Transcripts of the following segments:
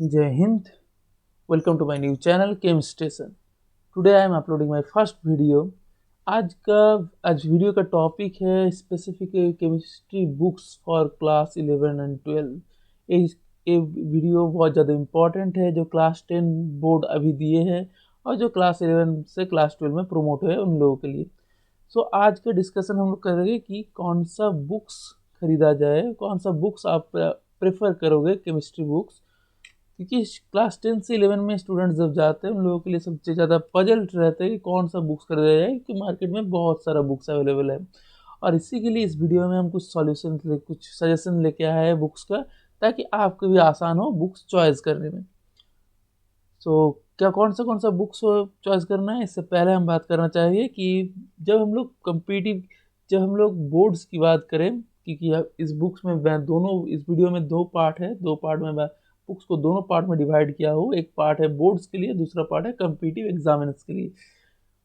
Jai Hind. Welcome to my new channel Chem Station. Today I am uploading my first video. आज video का topic है specific chemistry books for class 11 and 12। ये video बहुत ज़्यादा important है जो class 10 board अभी दिए हैं और जो क्लास 11 से क्लास 12 में प्रमोट हुए उन लोगों के लिए। आज का डिस्कशन हम लोग करेंगे कि कौन सा बुक्स खरीदा जाए, कौन सा बुक्स आप प्रेफर करोगे केमिस्ट्री बुक्स, क्योंकि क्लास 10 से 11 में स्टूडेंट्स जब जाते हैं उन लोगों के लिए सबसे ज़्यादा पजल रहते हैं कि कौन सा बुक्स खरीदा जाए, क्योंकि मार्केट में बहुत सारा बुक्स अवेलेबल है। और इसी के लिए इस वीडियो में हम कुछ सॉल्यूशन, कुछ सजेशन लेके आए हैं बुक्स का, ताकि आपको भी आसान हो बुक्स चॉइस करने में। क्या कौन सा बुक्स चॉइस करना है, इससे पहले हम बात करना चाहिए कि जब हम लोग बोर्ड्स की बात करें, क्योंकि इस बुक्स में इस वीडियो में दो पार्ट है, दो पार्ट में बुक्स को दोनों पार्ट में डिवाइड किया हो। एक पार्ट है बोर्ड्स के लिए, दूसरा पार्ट है कम्पिटिटिव एग्जामिनर्स के लिए।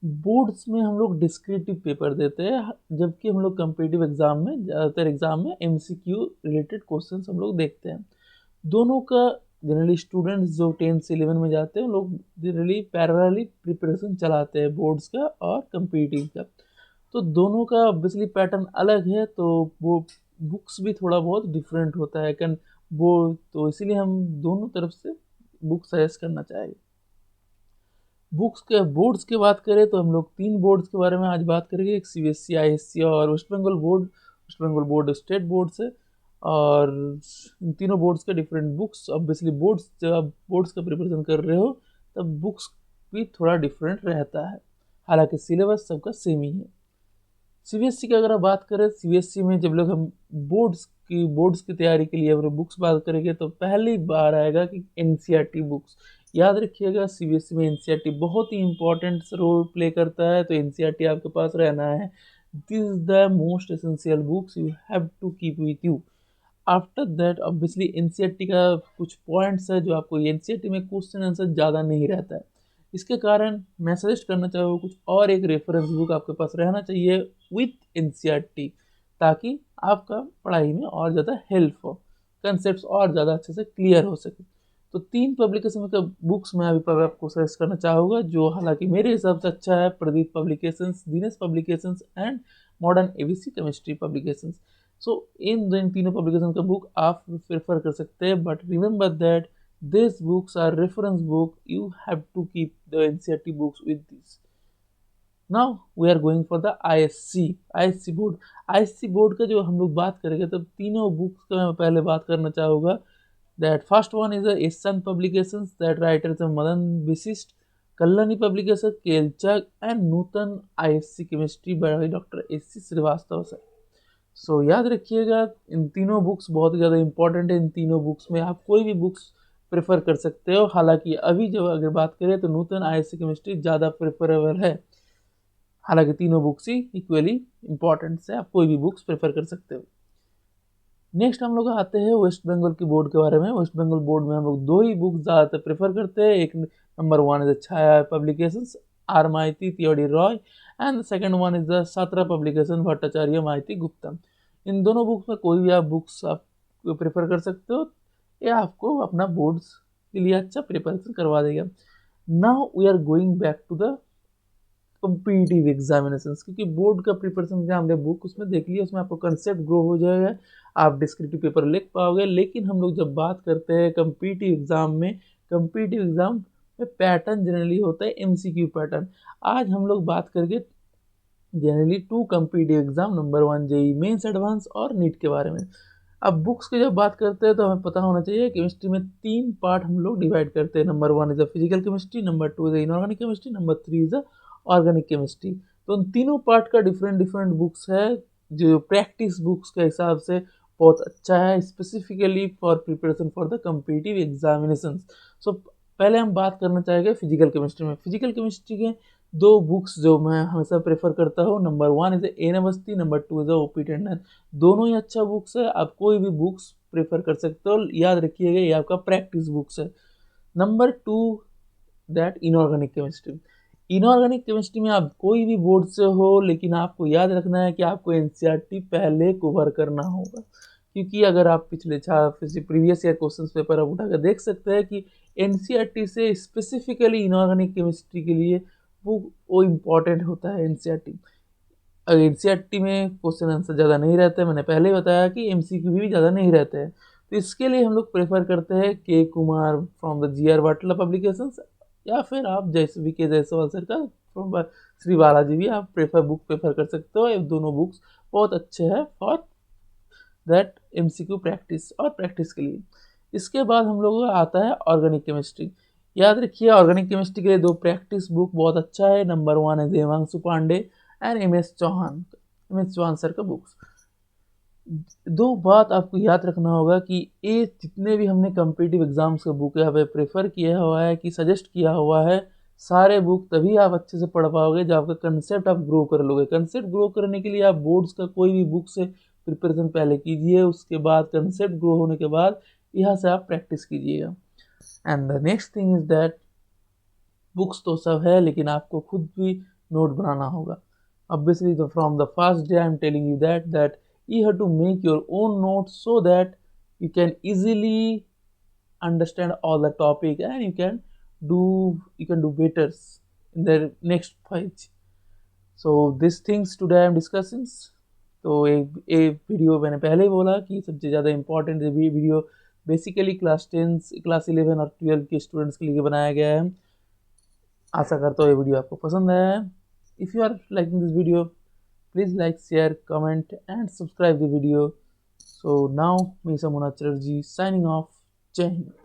बोर्ड्स में हम लोग डिस्क्रिप्टिव पेपर देते हैं, जबकि हम लोग कम्पिटिटिव एग्जाम में, ज़्यादातर एग्जाम में MCQ रिलेटेड क्वेश्चंस हम लोग देखते हैं। दोनों का जनरली स्टूडेंट्स जो 10 से 11 में जाते हैं लोग जनरली पैरेलली प्रिपरेशन चलाते हैं बोर्ड्स का और कम्पिटिटिव का। तो दोनों का ऑब्वियसली पैटर्न अलग है, तो वो बुक्स भी थोड़ा बहुत डिफरेंट होता है कैन वो, तो इसीलिए हम दोनों तरफ से बुक सजेस्ट करना चाहेंगे। बुक्स के बोर्ड्स की बात करें तो हम लोग 3 बोर्ड्स के बारे में आज बात करेंगे। एक CBSE, ISC और West Bengal board. West Bengal board state board से, और इन तीनों बोर्ड्स के डिफरेंट बुक्स। ऑब्वियसली बोर्ड्स, जब आप बोर्ड्स का प्रिपरेशन कर रहे हो तब बुक्स भी थोड़ा डिफरेंट रहता है, हालांकि सिलेबस सबका सेम ही है। CBSE की अगर आप बात करें, CBSE में जब लोग हम बोर्ड्स की तैयारी के लिए अगर बुक्स बात करेंगे तो पहली बार आएगा कि NCERT बुक्स। याद रखिएगा CBSE में NCERT बहुत ही इंपॉर्टेंट रोल प्ले करता है, तो NCERT आपके पास रहना है। This is the most essential books you have to keep with you. After that obviously NCERT का कुछ पॉइंट्स है जो आपको NCERT में क्वेश्चन आंसर ज़्यादा नहीं रहता है, इसके कारण मैं सजेस्ट करना चाहूँगा कुछ और एक रेफरेंस बुक आपके पास रहना चाहिए विथ NCERT, ताकि आपका पढ़ाई में और ज़्यादा हेल्प हो, कंसेप्ट और ज़्यादा अच्छे से क्लियर हो सके। तो 3 पब्लिकेशन का बुक्स मैं अभी आपको सजेस्ट करना चाहूँगा, जो हालांकि मेरे हिसाब से अच्छा है। Pradeep publications, Dinesh publications and modern ABC chemistry publications. इन तीनों पब्लिकेशन का बुक आप प्रेफर कर सकते हैं, but remember that these books are reference book. You have to keep the NCERT books with this. Now we are going for the ISC board। ISC board का जो हम लोग बात करेंगे तब तीनों बुक्स का मैं पहले बात करना चाहूँगा। दैट फर्स्ट वन इज एसन publications, that writers Madan Vashisht, Kalyani publication केलचक and Nutan ISC chemistry by doctor SC Srivastava sir. याद रखिएगा इन तीनों बुक्स बहुत ज़्यादा इंपॉर्टेंट है। इन तीनों बुक्स में आप कोई भी बुक्स प्रेफर कर सकते हो, हालांकि अभी जब अगर बात करें तो नूतन ISC केमिस्ट्री ज़्यादा प्रेफरेबल है। हालांकि तीनों बुक्स ही इक्वली इंपॉर्टेंट है, आप कोई भी बुक्स प्रेफर कर सकते हो। नेक्स्ट हम लोग आते हैं वेस्ट बंगाल की बोर्ड के बारे में। वेस्ट बंगाल बोर्ड में हम लोग 2 ही बुक्स ज़्यादातर प्रेफर करते हैं। एक number 1 is Chhaya publications, R Maity Tiwari Roy, and second one is the Satra publication Bhattacharya Maity Gupta. इन दोनों बुक्स में कोई भी आप बुक्स आप प्रेफर कर सकते हो, ये आपको अपना बोर्ड्स के लिए अच्छा प्रिपरेशन करवा देगा। Now we are going back to the competitive examinations, क्योंकि बोर्ड का प्रिपरेशन का हमने बुक उसमें देख लिया, उसमें आपको कंसेप्ट ग्रो हो जाएगा, आप डिस्क्रिप्टिव पेपर लिख पाओगे। लेकिन हम लोग जब बात करते हैं कम्पिटिटिव एग्जाम में, कम्पिटिटिव एग्जाम में पैटर्न जनरली होता है MCQ पैटर्न। आज हम लोग बात करके generally 2 competitive exam, number 1 JEE mains advance और नीट के बारे में। अब बुक्स की जब बात करते हैं तो हमें पता होना चाहिए केमिस्ट्री में 3 पार्ट हम लोग डिवाइड करते हैं। Number 1 is a physical chemistry, number 2 is inorganic chemistry, number 3 is a organic chemistry. तो उन तीनों पार्ट का डिफरेंट बुक्स है, जो प्रैक्टिस बुक्स के हिसाब से बहुत अच्छा है, specifically for preparation for the competitive examination. पहले हम बात करना चाहेंगे फिजिकल केमिस्ट्री में। फिजिकल केमिस्ट्री के 2 बुक्स जो मैं हमेशा प्रेफर करता हूँ, number 1 is A N Awasthi, number 2 is OP Tandon. दोनों ही अच्छा बुक्स है, आप कोई भी बुक्स प्रेफर कर सकते हो। याद रखिएगा ये आपका प्रैक्टिस बुक्स है। Number 2 that inorganic chemistry. Inorganic chemistry में आप कोई भी बोर्ड से हो, लेकिन आपको याद रखना है कि आपको NCERT पहले कवर करना होगा, क्योंकि अगर आप पिछले प्रीवियस ईयर क्वेश्चन पेपर आप उठाकर देख सकते हैं कि एनसीईआरटी से स्पेसिफिकली इनऑर्गेनिक केमिस्ट्री के लिए वो इम्पॉर्टेंट होता है एनसीईआरटी। अगर एनसीईआरटी में क्वेश्चन आंसर ज़्यादा नहीं रहते, मैंने पहले ही बताया कि एमसीक्यू भी ज़्यादा नहीं रहते हैं, तो इसके लिए हम लोग प्रेफर करते हैं के कुमार फ्रॉम द जीआर वाटला पब्लिकेशंस, या फिर आप जैसे वी के जायसवाल सर का फ्रॉम श्री बालाजी भी आप बुक प्रेफर कर सकते हो। ये दोनों बुक्स बहुत अच्छे हैं फॉर दैट एमसीक्यू प्रैक्टिस और प्रैक्टिस के लिए। इसके बाद हम लोगों का आता है ऑर्गेनिक केमिस्ट्री। याद रखिए ऑर्गेनिक केमिस्ट्री के लिए दो प्रैक्टिस बुक बहुत अच्छा है। नंबर 1 है Devanshu Pandey and M S Chauhan sir का बुक्स। दो बात आपको याद रखना होगा कि ये जितने भी हमने कम्पिटिटिव एग्जाम्स का बुक यहाँ पे प्रेफर किया हुआ है कि सजेस्ट किया हुआ है, सारे बुक तभी आप अच्छे से पढ़ पाओगे जब आपका कंसेप्ट आप ग्रो कर लोगे। कंसेप्ट ग्रो करने के लिए आप बोर्ड्स का कोई भी बुक से प्रिपरेशन पहले कीजिए, उसके बाद कंसेप्ट ग्रो होने के बाद यहाँ से आप प्रैक्टिस कीजिएगा। And the next thing is that books तो सब है, लेकिन आपको खुद भी नोट बनाना होगा। Obviously, from the first day, I'm telling you that you have to make your own notes so that you can easily understand all the topic and you can do better in the next page. So these things today I'm discussing. तो एक video मैंने पहले ही बोला कि सबसे ज़्यादा important video basically class 10 class 11 और 12 के स्टूडेंट्स के लिए बनाया गया है। आशा करता हूँ ये वीडियो आपको पसंद आया है। If you are liking this video, please like, share, comment and subscribe the video. So now me Samuna Chatterjee signing off. Jai Hind.